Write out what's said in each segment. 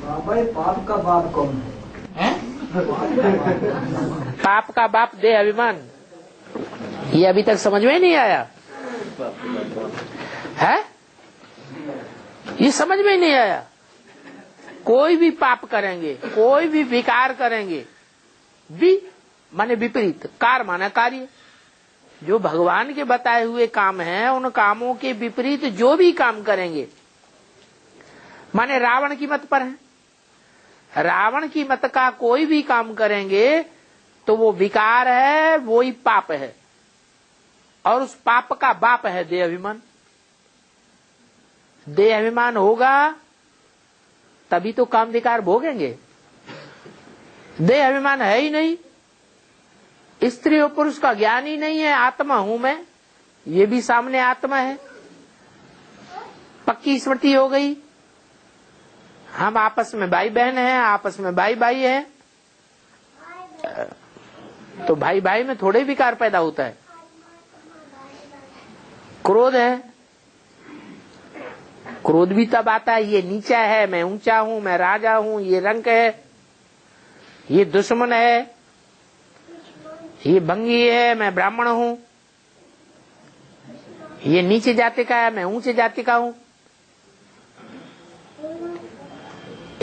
भाई पाप का बाप कौन है? पाप का बाप देह अभिमान, ये अभी तक समझ में नहीं आया है? ये समझ में नहीं आया। कोई भी पाप करेंगे, कोई भी विकार करेंगे, माने विपरीत, कार माने कार्य, जो भगवान के बताए हुए काम हैं उन कामों के विपरीत जो भी काम करेंगे, माने रावण की मत पर है, रावण की मत का कोई भी काम करेंगे तो वो विकार है, वो ही पाप है, और उस पाप का बाप है देह अभिमान। देह अभिमान होगा तभी तो काम विकार भोगेंगे। देह अभिमान है ही नहीं, स्त्री और पुरुष का ज्ञान ही नहीं है, आत्मा हूं मैं, ये भी सामने आत्मा है, पक्की स्मृति हो गई। हम आपस में भाई बहन हैं, आपस में भाई भाई हैं, तो भाई भाई में थोड़े विकार पैदा होता है। क्रोध है, क्रोध भी तब आता है ये नीचा है, मैं ऊंचा हूं, मैं राजा हूं, ये रंक है, ये दुश्मन है, ये भंगी है, मैं ब्राह्मण हूं, ये नीचे जाति का है, मैं ऊंचे जाति का हूं।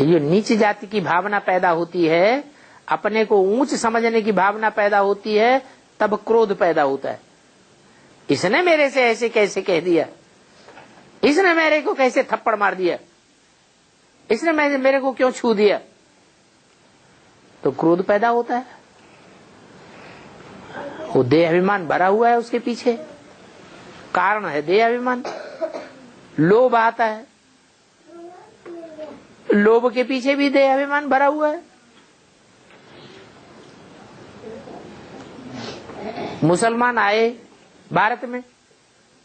ये नीचे जाति की भावना पैदा होती है, अपने को ऊंच समझने की भावना पैदा होती है, तब क्रोध पैदा होता है। इसने मेरे से ऐसे कैसे कह दिया, इसने मेरे को कैसे थप्पड़ मार दिया, इसने मेरे को क्यों छू दिया, तो क्रोध पैदा होता है। वो देह अभिमान भरा हुआ है, उसके पीछे कारण है देह अभिमान। लोभ आता है, लोभ के पीछे भी देह अभिमान भरा हुआ है। मुसलमान आए भारत में,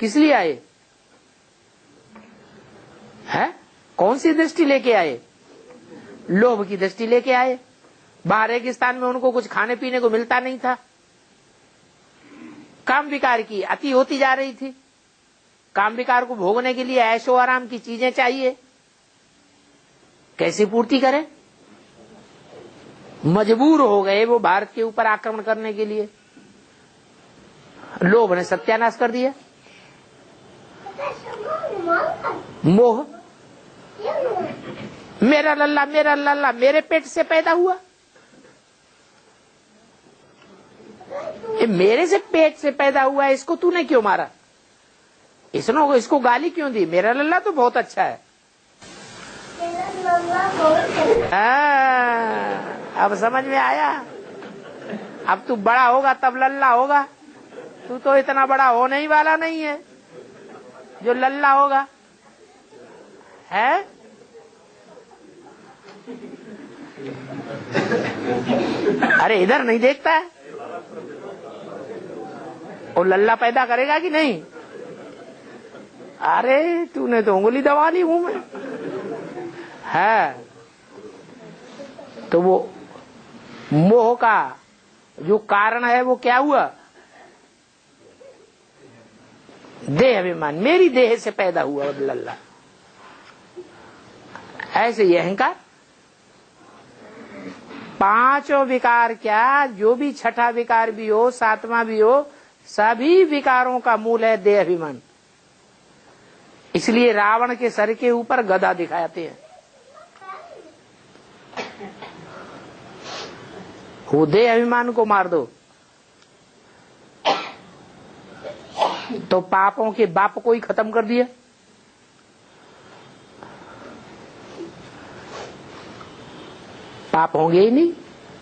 किस लिए आए हैं? कौन सी दृष्टि लेके आए? लोभ की दृष्टि लेके आए। बाहर रेगिस्तान में उनको कुछ खाने पीने को मिलता नहीं था, काम विकार की अति होती जा रही थी, काम विकार को भोगने के लिए ऐशो आराम की चीजें चाहिए, कैसे पूर्ति करें? मजबूर हो गए वो भारत के ऊपर आक्रमण करने के लिए। लोभ ने सत्यानाश कर दिया। मोह, मेरा लल्ला मेरे पेट से पैदा हुआ, ये मेरे से पेट से पैदा हुआ है, इसको तूने क्यों मारा, इसको गाली क्यों दी? मेरा लल्ला तो बहुत अच्छा है। अब समझ में आया? अब तू बड़ा होगा तब लल्ला होगा, तू तो इतना बड़ा होने ही वाला नहीं है जो लल्ला होगा है। अरे इधर नहीं देखता है, और लल्ला पैदा करेगा कि नहीं? अरे तूने तो उंगली दबा ली मुंह में है। तो वो मोह का जो कारण है वो क्या हुआ? देह अभिमान, मेरी देह से पैदा हुआ लल्ला। ऐसे ये अहंकार, पांचों विकार क्या, जो भी छठा विकार भी हो, सातवां भी हो, सभी विकारों का मूल है देह अभिमान। इसलिए रावण के सर के ऊपर गदा दिखाते हैं, वो देह अभिमान को मार दो तो पापों के बाप को ही खत्म कर दिया। पाप होंगे ही नहीं।